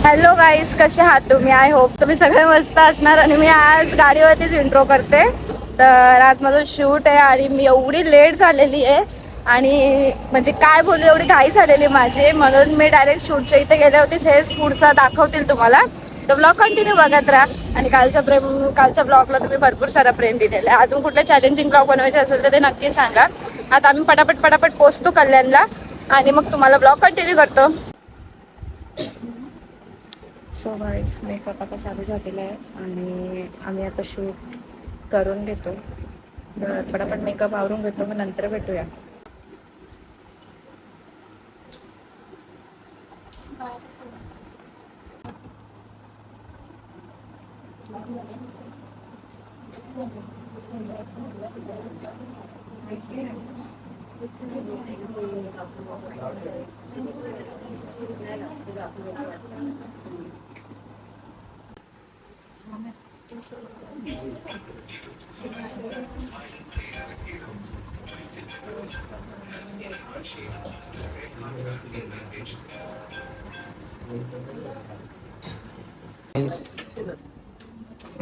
Hello guys, कसे आहात तुम्ही? आय होप तुम्ही सगळे मस्त असणार. आणि मी आज गाडीवरतीच इंट्रो करते. तर आज माझं शूट आहे आणि मी एवढी लेट झालेली आहे आणि म्हणजे काय बोलू, एवढी घाई झालेली माझी, म्हणून मी डायरेक्ट शूटच्या इथे गेले होतीच. हेच पुढचा दाखवतील तुम्हाला, तर ब्लॉग कंटिन्यू बघत राहा. आणि कालच्या ब्लॉगला तुम्ही भरपूर सारा प्रेम दिलेला आहे. अजून कुठले चॅलेंजिंग ब्लॉग बनवायचे असेल तर ते नक्की सांगा. आता आम्ही पटापट पोचतो कल्याणला आणि मग तुम्हाला ब्लॉग कंटिन्यू करतो. सो गाईज, मेकअप आता चालू झालेला आहे आणि आम्ही आता शूट करून घेतो. तर पटापट मेकअप आवरून घेतो, मग नंतर भेटूया.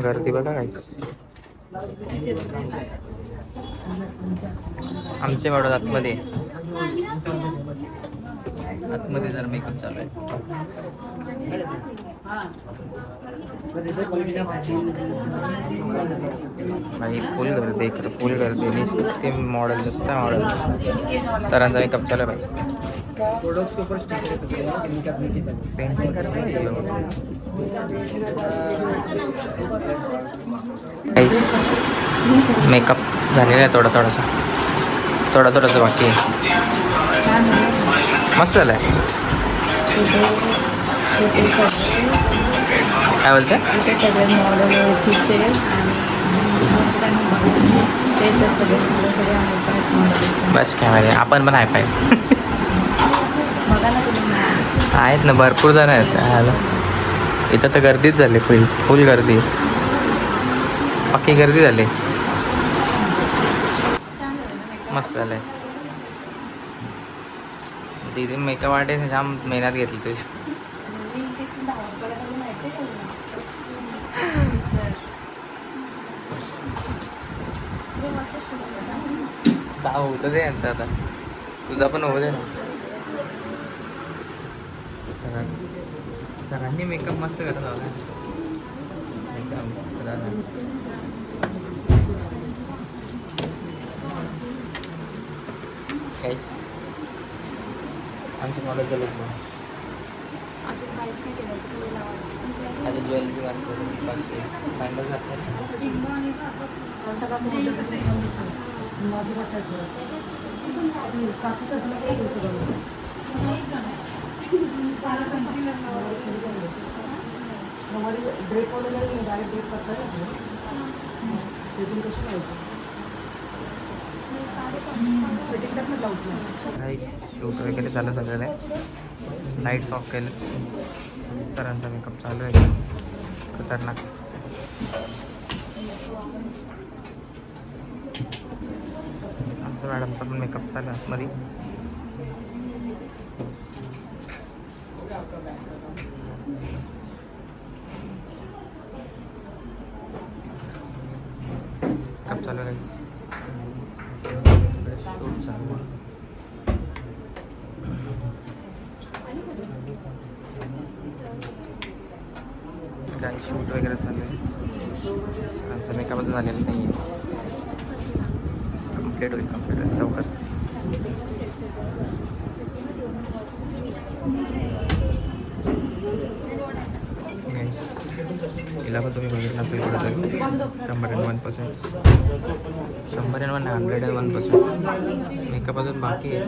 गर्दी बघा काय. आमचे वाढत आतमध्ये जरा मेकअप चालू आहे. नाही, फुल गर्दी इकडे, फुल गर्दी. नुसते मॉडेल, नुसतं मॉडेल. सरांचा मेकअप चालू आहे भाई. प्रोडक्ट्स के ऊपर पेंटिंग करते हैं लोग. मेकअप झालेला आहे थोडासा बाकी आहे. मस्त झालं आहे. काय बोलते? बस काय आपण पण आहे पाहिजे. आहेत ना, भरपूर जण आहेत. इथं तर गर्दीच झाली, फुल गर्दी, पक्की गर्दी झाली. मस्त झालंय. दीदी मेकअप आर्टिस्ट जाम मेहनत घेतली तुझी. होतं ते यांचं, आता तुझा पण होऊ दे ना. सरांनी मेकअप मस्त करत होता. आमच्या कॉलेजचं लोक अजून काहीच नाही केलं. आता ज्वेलरी फायनल जाते. शूट वगैरे चालू झालेलं आहे. लाईट्स ऑफ केले. सरांचा मेकअप चालू आहे, खतरनाक. आमचं मॅडमचा पण मेकअप चालू आहे मध्ये. मेकअप चालू आहे. शूट चालू आहे. काही शूट वगैरे चालू आहे. सरांचा मेकअप झालेला नाही आहे. कंप्लीट होईल लवकरच. हिला पण तुम्ही बघितलं असेल कुठं 101%. 101% मेकअप अजून बाकी आहे.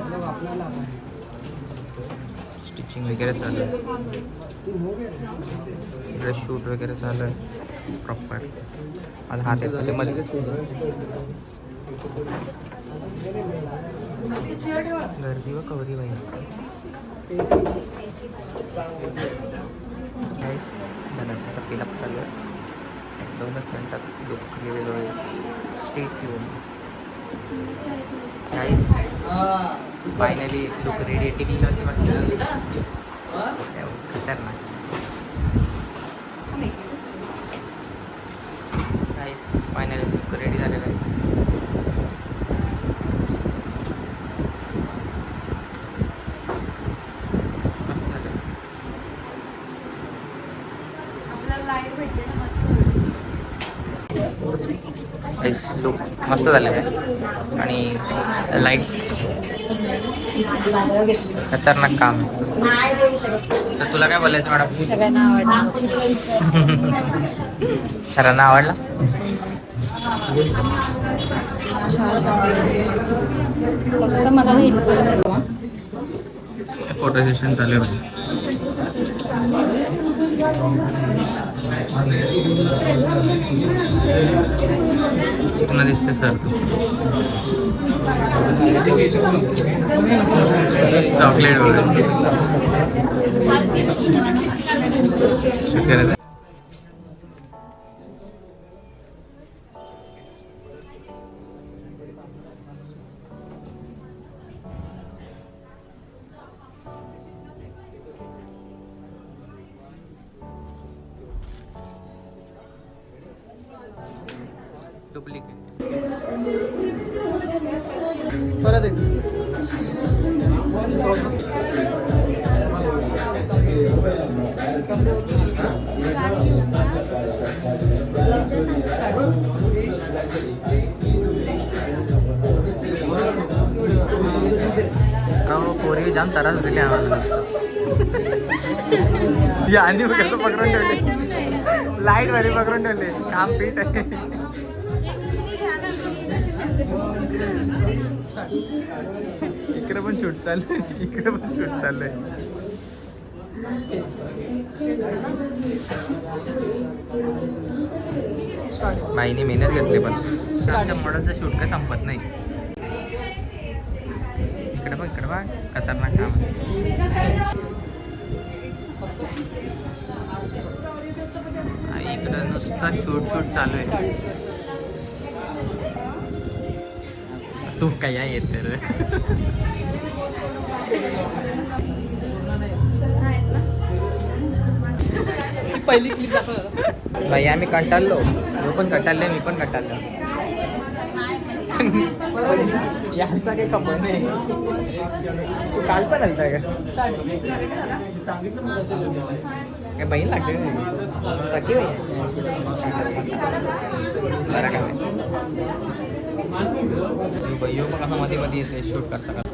स्टिचिंग वगैरे चालू आहे. इकडे शूट वगैरे चालू आहे प्रॉपर. माझा हात येतो मध्ये. गर्दी व कवरी बाई. धनुष्याचा पिलअप चालू आहे. 2 मिनिटात लुक लिहिलेलो आहे. स्टेट येऊन गाईस, फायनली लुक रेडी. टिकली बाकी खतरनाक. फायनली लुक रेडी झालेला आहे. मस्त झालं. आपल्याला लाईट भेटते ना मस्त. लुक मस्त झालेला आहे आणि लाईट्स खतरनाक काम आहे. तर तुला काय बोलायचं मॅडम? सगळ्यांना आवडला. सरांना आवडला? फक्त मला नाही फोटो सेशन चालू आहे. पुन्हा दिसते सर चॉकलेट वगैरे डुप्लिकेट परत एक पोरी जाम त्रास दिले आम्हाला. या आधी कसं पकडून ठेवले, लाईट मध्ये पकडून ठेवले. काम पीठ आहे. इकडे पण शूट चाललंय, इकडे पण शूट चाललंय. बाईने मेहनत घेतली पण आमच्या मॉडेलचं शूट काय संपत नाही. इकडे बघ खतरनाक काम. इकडं नुसता शूट चालू आहे. तू काय येते रे? पहिली क्लिप दाखव. बाई आम्ही कंटाळलो, तो पण कंटाळले, मी पण कंटाळलो. यांचा काही खबर नाही. तू काल पण आलता का? काय बहीण लागते सखी बरं काय भैयो पण असं मध्ये मध्ये येते शूट करता करता.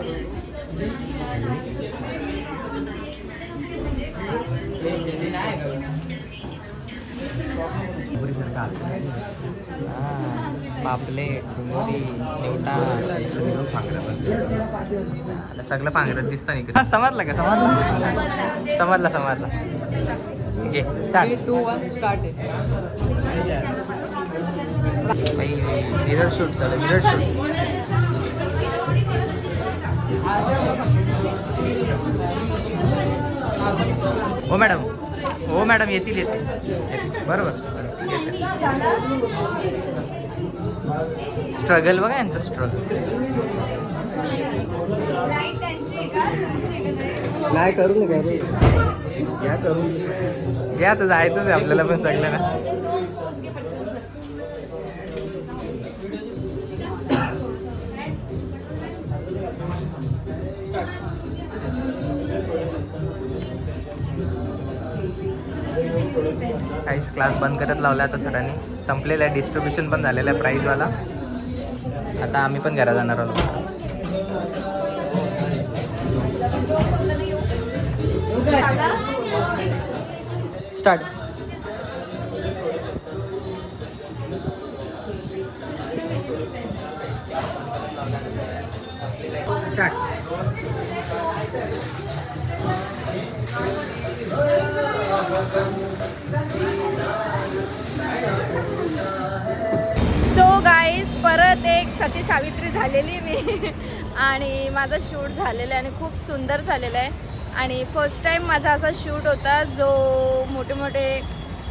पापलेट, डुंगरी, निवटा सगळं पांघरत दिसतं नाही. समजलं का? समजला. ठीक आहे, स्टार्ट. 2 1 स्टार्ट. मिरर शूट चालू. Mirror shoot. हो मॅडम येतील बरोबर. स्ट्रगल बघा यांचं स्ट्रगल. नाही करू नका रे. घ्या तर जायचंच आहे आपल्याला पण सगळ्यांना. काहीच क्लास बंद करत लावला आता सरांनी. संपलेलं आहे, डिस्ट्रीब्युशन पण झालेलं आहे प्राईजवाला. आता आम्ही पण घरा जाणार आहोत. स्टार्ट. सो गाईज परत एक सती सावित्री झालेली मी आणि माझं शूट झालेलं आहे आणि खूप सुंदर झालेलं आहे. आणि फर्स्ट टाईम माझा असा शूट होता जो मोठे मोठे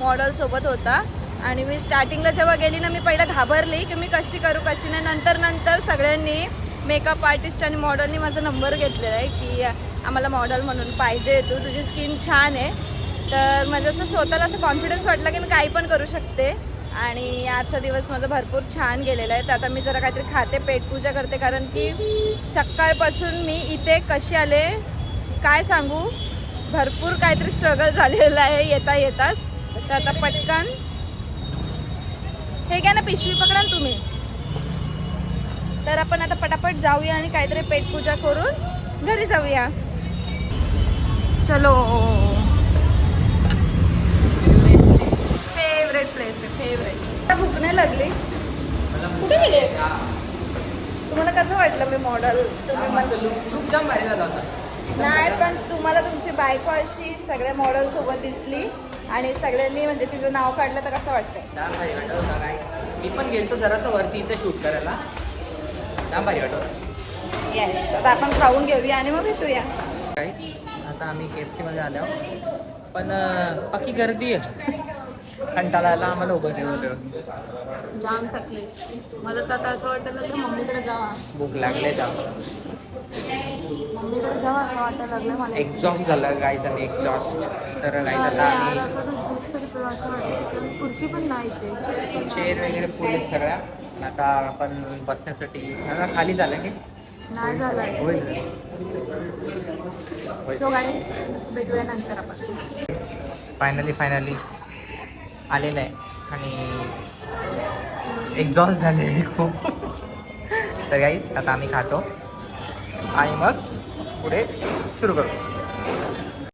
मॉडेलसोबत होता. आणि मी स्टार्टिंगला जेव्हा गेली ना, मी पहिलं घाबरली की मी कशी करू कशी नाही. नंतर सगळ्यांनी, मेकअप आर्टिस्ट आणि मॉडेलनी माझा नंबर घेतलेला आहे की आम्हाला मॉडेल म्हणून पाहिजे, तुझी स्किन छान आहे. तर माझं असं स्वतःला असं कॉन्फिडन्स वाटलं की मी काही पण करू शकते. आणि आजचा दिवस माझा भरपूर छान गेलेला आहे. तर आता मी जरा काहीतरी खाते, पेटपूजा करते, कारण की सकाळपासून मी इथे कशी आले काय सांगू, भरपूर काहीतरी स्ट्रगल झालेलं आहे येताच. तर आता पटकन हे घ्या ना, पिशवी पकडा ना तुम्ही. तर आपण आता पटापट जाऊया आणि काहीतरी पेटपूजा करून घरी जाऊया. चलो. फेवरेट प्लेस आहे, फेवरेट. भूक नाही लागली. कुठे गेले? तुम्हाला कसं वाटलं मी मॉडेल? तुम्ही खूप जाम भारी झाला होता. नाही, पण तुम्हाला तुमची बायको अशी सगळ्या मॉडेल सोबत दिसली आणि सगळ्यांनी म्हणजे तिचं नाव काढलं, तर कसं वाटतंय? जाम भारी वाटत होता गाईस. मी पण गेलतो जरासं वरती इथं शूट करायला. जाम भारी वाटत होता. येस. आता आपण खाऊन घेऊया आणि मग भेटूया. गाईस आता आम्ही KFC मध्ये आलो, पण बाकी गर्दी आहे. कंटाळा आला आम्हाला उभं ठेवलं. जाम थकले. मला तर आता असं वाटायला लागलं मम्मीकडे जावा, भूक लागले जाम. मम्मीकडे जावा असं वाटायला लागलं मला. एक्झॉस्ट झालं गाईज आणि एक्झॉस्ट. तर गाईज आता आम्ही खुर्ची पण नाही ते. चेअर वगैरे फुल आहेत सगळ्या. आता आपण बसण्यासाठी आता खाली झालं की नाही झालंय. होईल. सो गाईस भेटूया नंतर आपण. फायनली आलेलं आहे आणि एक्झॉस्ट झालेली खूप. तर गाईज आता आम्ही खातो आणि मग पुढे सुरू करू.